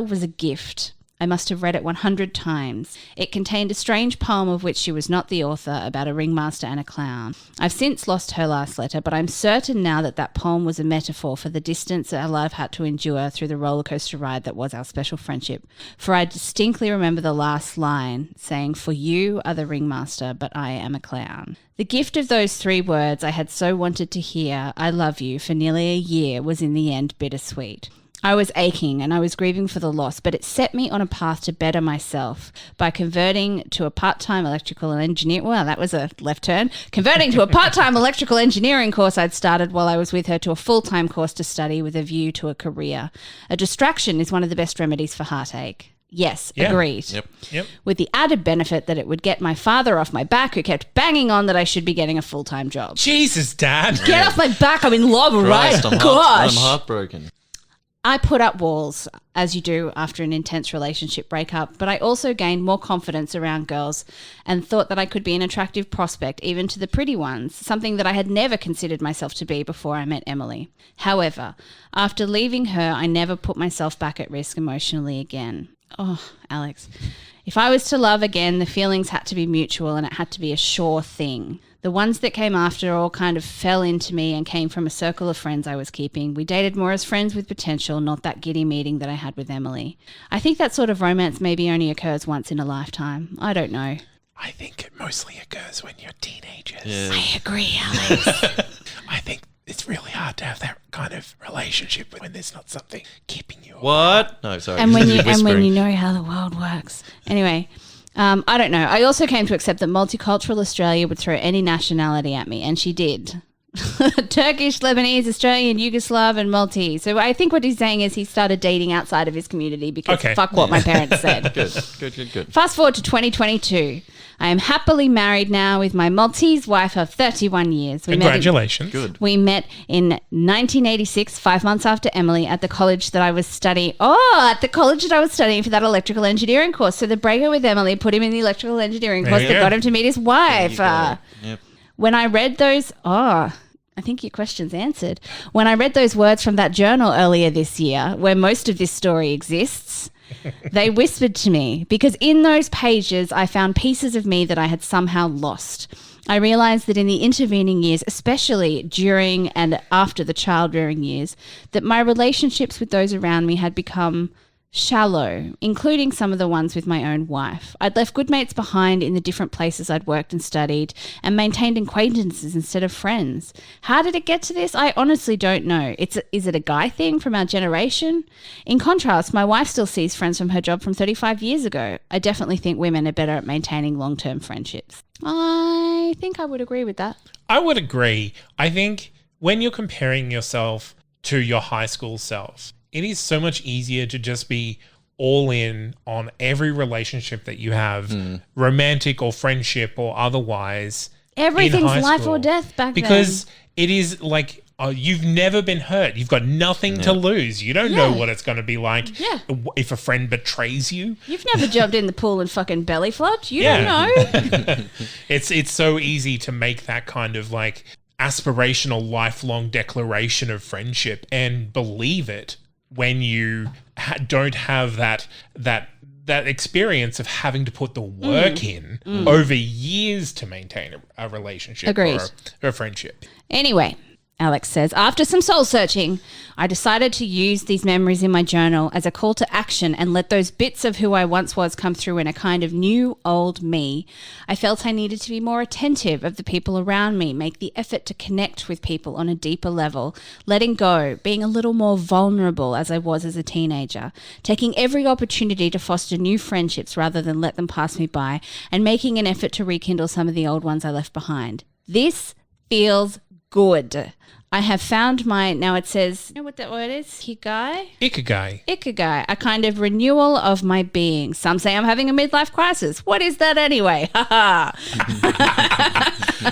Speaker 1: was a gift. I must have read it 100 times. It contained a strange poem of which she was not the author about a ringmaster and a clown. I've since lost her last letter, but I'm certain now that poem was a metaphor for the distance that our love had to endure through the rollercoaster ride that was our special friendship. For I distinctly remember the last line saying, "For you are the ringmaster, but I am a clown." The gift of those 3 words I had so wanted to hear, "I love you," for nearly a year was in the end bittersweet. I was aching and I was grieving for the loss, but it set me on a path to better myself by converting to a part-time electrical engineer. Well, that was a left turn. Converting to a part-time electrical engineering course I'd started while I was with her to a full-time course to study with a view to a career. A distraction is one of the best remedies for heartache. Yes, agreed.
Speaker 2: Yep.
Speaker 1: With the added benefit that it would get my father off my back, who kept banging on that I should be getting a full-time job.
Speaker 3: Jesus, Dad.
Speaker 1: Get off my back. I'm in love, right? Gosh.
Speaker 2: I'm heartbroken.
Speaker 1: I put up walls, as you do after an intense relationship breakup, but I also gained more confidence around girls and thought that I could be an attractive prospect even to the pretty ones, something that I had never considered myself to be before I met Emily. However, after leaving her, I never put myself back at risk emotionally again. Oh, Alex, if I was to love again, the feelings had to be mutual and it had to be a sure thing. The ones that came after all kind of fell into me and came from a circle of friends I was keeping. We dated more as friends with potential, not that giddy meeting that I had with Emily. I think that sort of romance maybe only occurs once in a lifetime. I don't know.
Speaker 3: I think it mostly occurs when you're teenagers.
Speaker 2: Yeah.
Speaker 1: I agree, Alex.
Speaker 3: I think it's really hard to have that kind of relationship when there's not something keeping you away.
Speaker 2: What? No, sorry.
Speaker 1: And when you know how the world works. Anyway, I don't know. I also came to accept that multicultural Australia would throw any nationality at me, and she did. Turkish, Lebanese, Australian, Yugoslav, and Maltese. So I think what he's saying is he started dating outside of his community because fuck what my parents said.
Speaker 2: Good.
Speaker 1: Fast forward to 2022. I am happily married now with my Maltese wife of 31 years.
Speaker 3: Congratulations.
Speaker 1: We met in 1986, 5 months after Emily, at the college that I was studying. At the college that I was studying for that electrical engineering course. So the breakup with Emily put him in the electrical engineering course that got him to meet his wife.
Speaker 2: Yep.
Speaker 1: When I read those, I think your question's answered. When I read those words from that journal earlier this year, where most of this story exists, they whispered to me because in those pages I found pieces of me that I had somehow lost. I realized that in the intervening years, especially during and after the child-rearing years, that my relationships with those around me had become shallow, including some of the ones with my own wife. I'd left good mates behind in the different places I'd worked and studied and maintained acquaintances instead of friends. How did it get to this? I honestly don't know. Is it a guy thing from our generation? In contrast, my wife still sees friends from her job from 35 years ago. I definitely think women are better at maintaining long-term friendships. I think I would agree with that.
Speaker 3: I would agree. I think when you're comparing yourself to your high school self, it is so much easier to just be all in on every relationship that you have, romantic or friendship or otherwise.
Speaker 1: Everything's
Speaker 3: in high
Speaker 1: life
Speaker 3: school.
Speaker 1: or death back
Speaker 3: because it is like you've never been hurt. You've got nothing to lose. You don't know what it's going to be like if a friend betrays you.
Speaker 1: You've never jumped in the pool and fucking belly flopped. You don't know.
Speaker 3: It's so easy to make that kind of like aspirational lifelong declaration of friendship and believe it when you don't have that experience of having to put the work in over years to maintain a relationship.
Speaker 1: Agreed.
Speaker 3: Or a friendship.
Speaker 1: Anyway, Alex says, after some soul searching, I decided to use these memories in my journal as a call to action and let those bits of who I once was come through in a kind of new old me. I felt I needed to be more attentive of the people around me, make the effort to connect with people on a deeper level, letting go, being a little more vulnerable as I was as a teenager, taking every opportunity to foster new friendships rather than let them pass me by, and making an effort to rekindle some of the old ones I left behind. This feels good. I have found now it says, you know what that word is? Ikigai, a kind of renewal of my being. Some say I'm having a midlife crisis. What is that anyway?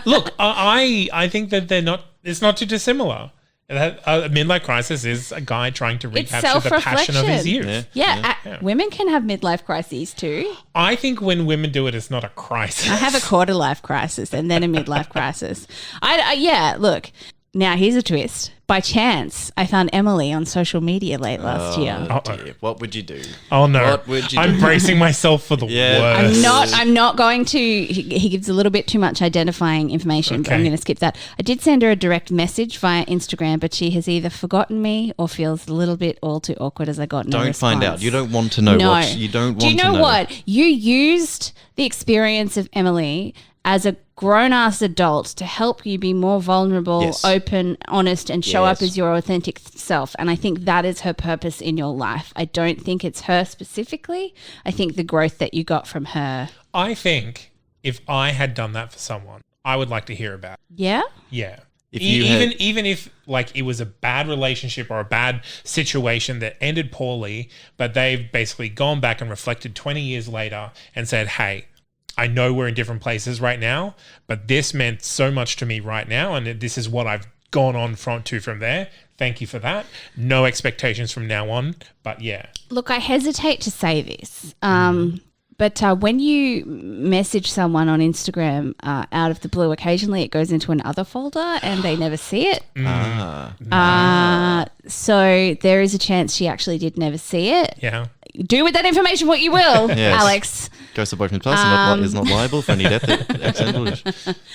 Speaker 3: Look, I think that it's not too dissimilar. A midlife crisis is a guy trying to recapture the passion of his youth.
Speaker 1: Yeah. Women can have midlife crises too.
Speaker 3: I think when women do it, it's not a crisis.
Speaker 1: I have a quarter life crisis and then a midlife crisis. Look, now here's a twist. By chance, I found Emily on social media late last year.
Speaker 2: Dear. What would you do?
Speaker 3: Oh no!
Speaker 2: What would you
Speaker 3: I'm
Speaker 2: do?
Speaker 3: bracing myself for the worst.
Speaker 1: I'm not going to. He gives a little bit too much identifying information, but I'm going to skip that. I did send her a direct message via Instagram, but she has either forgotten me or feels a little bit all too awkward as I got no response.
Speaker 2: Don't find out. You don't want to know what you don't want to know.
Speaker 1: Do you know what? You used the experience of Emily as a grown-ass adult to help you be more vulnerable, open, honest, and show up as your authentic self. And I think that is her purpose in your life. I don't think it's her specifically. I think the growth that you got from her.
Speaker 3: I think if I had done that for someone, I would like to hear about it.
Speaker 1: Yeah?
Speaker 3: Yeah. Even if like it was a bad relationship or a bad situation that ended poorly, but they've basically gone back and reflected 20 years later and said, hey, I know we're in different places right now, but this meant so much to me right now, and this is what I've gone on from there. Thank you for that. No expectations from now on, but yeah.
Speaker 1: Look, I hesitate to say this, but when you message someone on Instagram out of the blue, occasionally it goes into another folder and they never see it. So there is a chance she actually did never see it.
Speaker 3: Yeah.
Speaker 1: Do with that information what you will, Alex.
Speaker 2: Goes to Boyfriend Plus is not liable for any death accidental.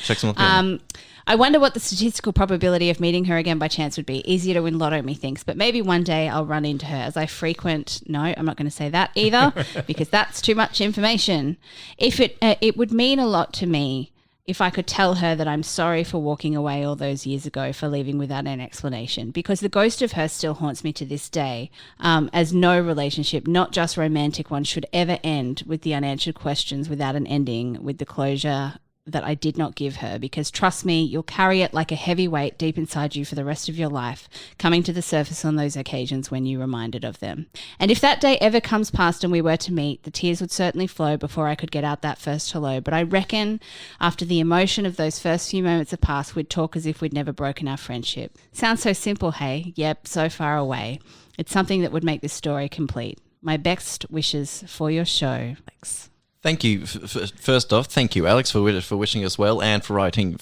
Speaker 2: Checks on the
Speaker 1: I wonder what the statistical probability of meeting her again by chance would be. Easier to win lotto, methinks, but maybe one day I'll run into her as I frequent. No, I'm not going to say that either because that's too much information. If it would mean a lot to me if I could tell her that I'm sorry for walking away all those years ago, for leaving without an explanation, because the ghost of her still haunts me to this day, as no relationship, not just romantic one, should ever end with the unanswered questions without an ending, with the closure that I did not give her, because trust me, you'll carry it like a heavy weight deep inside you for the rest of your life, coming to the surface on those occasions when you're reminded of them. And if that day ever comes past and we were to meet, the tears would certainly flow before I could get out that first hello. But I reckon after the emotion of those first few moments have passed, we'd talk as if we'd never broken our friendship. Sounds so simple, hey? Yep, so far away. It's something that would make this story complete. My best wishes for your show, Alex.
Speaker 2: Thank you. First off, thank you, Alex, for wishing us well and for writing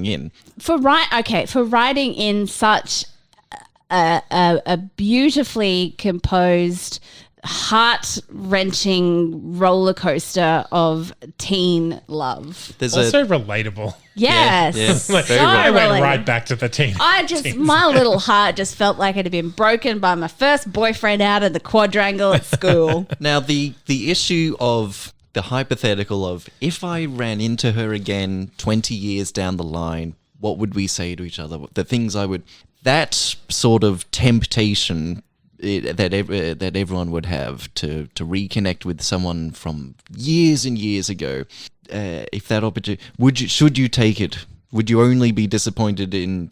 Speaker 2: in. For writing in
Speaker 1: such a beautifully composed, heart-wrenching roller coaster of teen love.
Speaker 2: There's
Speaker 3: Also relatable.
Speaker 1: Yes.
Speaker 2: Yeah,
Speaker 3: Like,
Speaker 2: very
Speaker 3: I went
Speaker 1: relatable.
Speaker 3: right back to the teen.
Speaker 1: My little heart just felt like it had been broken by my first boyfriend out of the quadrangle at school.
Speaker 2: Now, the issue of the hypothetical of if I ran into her again 20 years down the line, what would we say to each other? The things I would... That sort of temptation that everyone would have to reconnect with someone from years and years ago, if that opportunity... Should you take it? Would you only be disappointed in...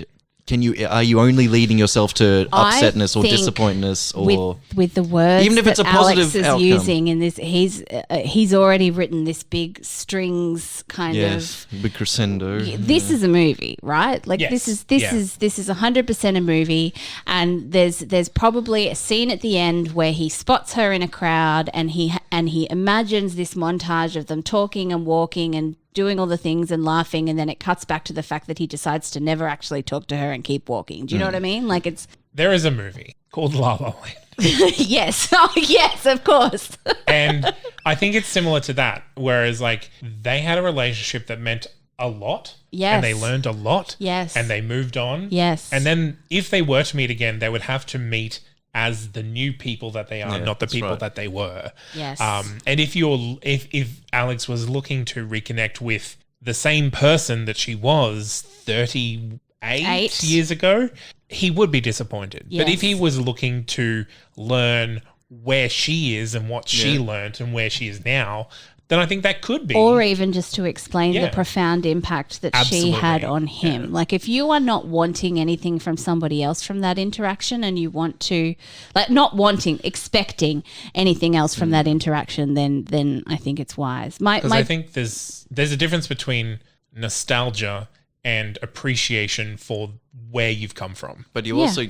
Speaker 2: Are you only leading yourself to upsetness or disappointedness, or
Speaker 1: with the words
Speaker 2: even if it's a
Speaker 1: that
Speaker 2: positive
Speaker 1: Alex is
Speaker 2: outcome.
Speaker 1: using in this? He's already written this big strings kind
Speaker 2: yes, big crescendo.
Speaker 1: This is a movie, right? Like
Speaker 3: Yes.
Speaker 1: this is 100% a movie, and there's probably a scene at the end where he spots her in a crowd, and he imagines this montage of them talking and walking and doing all the things and laughing, and then it cuts back to the fact that he decides to never actually talk to her and keep walking. Do you know what I mean? Like it's
Speaker 3: There is a movie called La La Land.
Speaker 1: yes, oh yes, of course.
Speaker 3: And I think it's similar to that, whereas like they had a relationship that meant a lot.
Speaker 1: Yes.
Speaker 3: And they learned a lot.
Speaker 1: Yes.
Speaker 3: And they moved on.
Speaker 1: Yes.
Speaker 3: And then if they were to meet again, they would have to meet as the new people that they are,
Speaker 2: Yeah,
Speaker 3: not the
Speaker 2: that's
Speaker 3: people
Speaker 2: right.
Speaker 3: that they were.
Speaker 1: Yes.
Speaker 3: And if Alex was looking to reconnect with the same person that she was 38 years ago, he would be disappointed. But if
Speaker 1: Yes.
Speaker 3: he was looking to learn where she is and what she learned and where she is now, then I think that could be.
Speaker 1: Or even just to explain the
Speaker 3: Yeah.
Speaker 1: profound impact that
Speaker 3: Absolutely.
Speaker 1: she had on him.
Speaker 3: Yeah.
Speaker 1: Like if you are not wanting anything from somebody else from that interaction, and you want to, like not wanting, expecting anything else from that interaction, then I think it's wise.
Speaker 3: Because I think there's a difference between nostalgia and appreciation for where you've come from.
Speaker 2: But you
Speaker 1: Yeah.
Speaker 2: also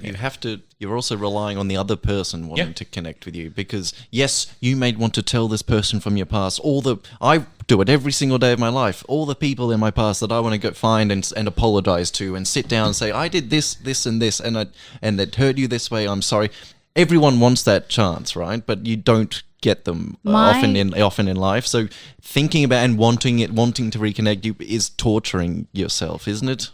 Speaker 2: you're also relying on the other person wanting
Speaker 3: Yeah.
Speaker 2: to connect with you, because yes, you may want to tell this person from your past I do it every single day of my life, all the people in my past that I want to go find and apologize to and sit down and say I did this and this and it hurt you this way, I'm sorry. Everyone wants that chance, right? But you don't get them often in life. So thinking about and wanting to reconnect you is torturing yourself, isn't it?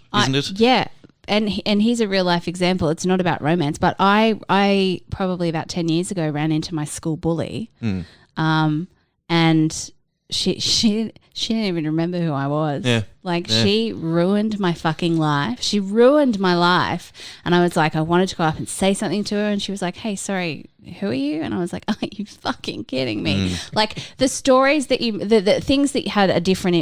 Speaker 1: Yeah. And here's a real life example. It's not about romance, but I probably about 10 years ago ran into my school bully, and she didn't even remember who I was.
Speaker 2: Yeah.
Speaker 1: She ruined my fucking life. She ruined my life, and I was like, I wanted to go up and say something to her, and she was like, "Hey, sorry, who are you?" And I was like, "Are you fucking kidding me?" Like the stories that the things that had a different.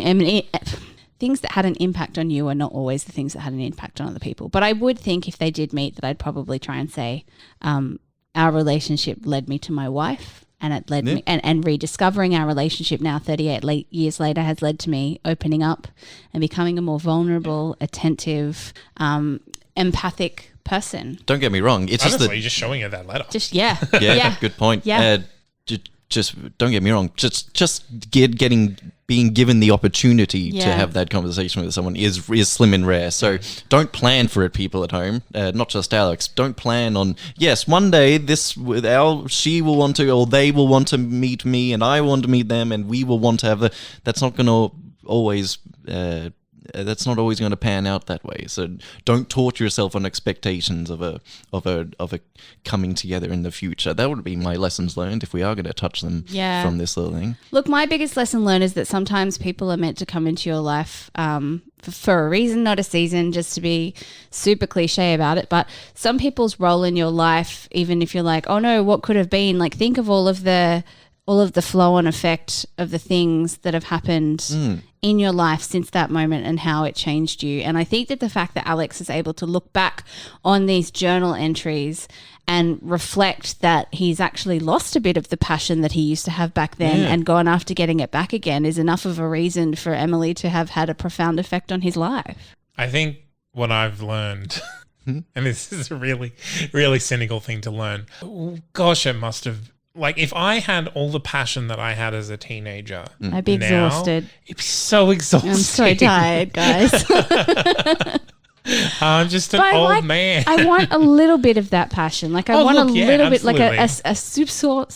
Speaker 1: Things that had an impact on you are not always the things that had an impact on other people. But I would think if they did meet that I'd probably try and say, our relationship led me to my wife, and it led me and rediscovering our relationship now 38 years later has led to me opening up and becoming a more vulnerable, attentive, empathic person.
Speaker 2: Don't get me wrong. It's
Speaker 3: Honestly,
Speaker 2: just
Speaker 3: you're just showing her that letter.
Speaker 1: Just yeah.
Speaker 2: good point.
Speaker 1: Yeah.
Speaker 2: Just don't get me wrong. Just being given the opportunity to
Speaker 1: Yeah.
Speaker 2: have that conversation with someone is slim and rare. So don't plan for it, people at home. Not just Alex. Don't plan on one day she will want to, or they will want to meet me, and I want to meet them, and we will want to have That's not going to always. That's not always going to pan out that way. So don't torture yourself on expectations of a coming together in the future. That would be my lessons learned if we are going to touch them from this little thing.
Speaker 1: Look, my biggest lesson learned is that sometimes people are meant to come into your life for a reason, not a season, just to be super cliche about it. But some people's role in your life, even if you're like, oh no, what could have been? Like think of all of the flow-on effect of the things that have happened in your life since that moment and how it changed you. And I think that the fact that Alex is able to look back on these journal entries and reflect that he's actually lost a bit of the passion that he used to have back then and gone after getting it back again is enough of a reason for Emily to have had a profound effect on his life.
Speaker 3: I think what I've learned, and this is a really, really cynical thing to learn. Gosh, it must have. Like, if I had all the passion that I had as a teenager,
Speaker 1: I'd be exhausted.
Speaker 3: It'd be so exhausting.
Speaker 1: I'm so tired, guys.
Speaker 3: I'm just an
Speaker 1: But
Speaker 3: old man.
Speaker 1: I want a little bit of that passion. Like I want a little bit, like a soupçon,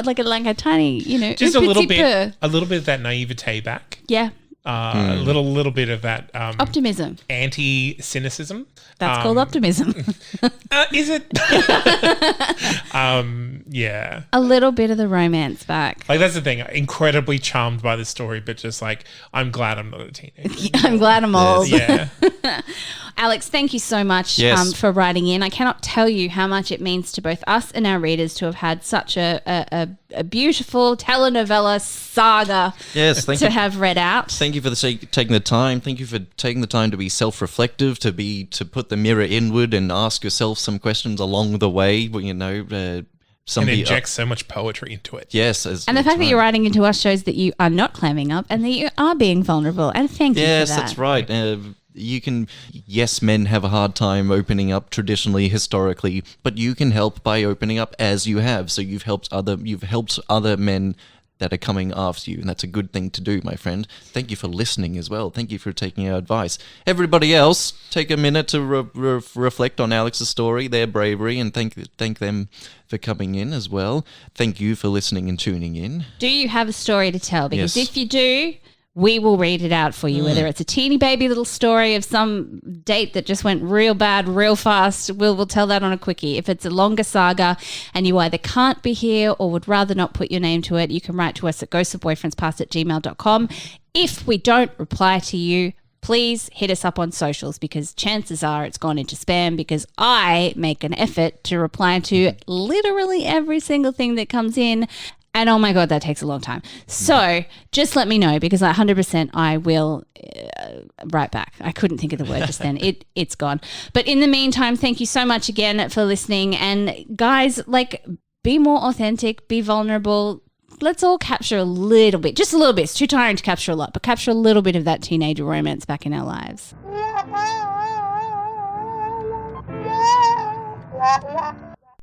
Speaker 1: like a tiny,
Speaker 3: Just a
Speaker 1: un
Speaker 3: little
Speaker 1: petit
Speaker 3: bit,
Speaker 1: peu.
Speaker 3: a little bit of that naivete back.
Speaker 1: Yeah,
Speaker 3: A little bit of that
Speaker 1: optimism.
Speaker 3: anti-cynicism.
Speaker 1: That's called optimism.
Speaker 3: Is it? Yeah.
Speaker 1: A little bit of the romance back.
Speaker 3: Like that's the thing. Incredibly charmed by the story, but just like I'm glad I'm not a teenager.
Speaker 1: I'm glad I'm old.
Speaker 3: Yeah.
Speaker 1: Alex, thank you so much
Speaker 2: Yes.
Speaker 1: for writing in. I cannot tell you how much it means to both us and our readers to have had such a beautiful telenovela saga
Speaker 2: Yes, thank
Speaker 1: to
Speaker 2: you.
Speaker 1: have read out.
Speaker 2: Thank you for taking the time. Thank you for taking the time to be self-reflective, to put the mirror inward and ask yourself some questions along the way.
Speaker 3: And
Speaker 2: Somebody
Speaker 3: inject so much poetry into it.
Speaker 2: yes,
Speaker 1: And the fact that you're writing into us shows that you are not clamming up and that you are being vulnerable. And thank you
Speaker 2: yes,
Speaker 1: for that.
Speaker 2: that's right. Yes, men have a hard time opening up traditionally, historically, but you can help by opening up as you have. So you've helped other men that are coming after you, and that's a good thing to do, my friend. Thank you for listening as well. Thank you for taking our advice. Everybody else, take a minute to reflect on Alex's story, their bravery, and thank them for coming in as well. Thank you for listening and tuning in.
Speaker 1: Do you have a story to tell? Because
Speaker 2: Yes.
Speaker 1: if you do, we will read it out for you, whether it's a teeny baby little story of some date that just went real bad real fast. We'll tell that on a quickie. If it's a longer saga and you either can't be here or would rather not put your name to it, you can write to us at ghostofboyfriendspast@gmail.com. If we don't reply to you, please hit us up on socials because chances are it's gone into spam because I make an effort to reply to literally every single thing that comes in. And oh my God, that takes a long time. So just let me know because 100% I will write back. I couldn't think of the word just then. It's gone. But in the meantime, thank you so much again for listening. And guys, like, be more authentic, be vulnerable. Let's all capture a little bit, just a little bit. It's too tiring to capture a lot, but capture a little bit of that teenager romance back in our lives.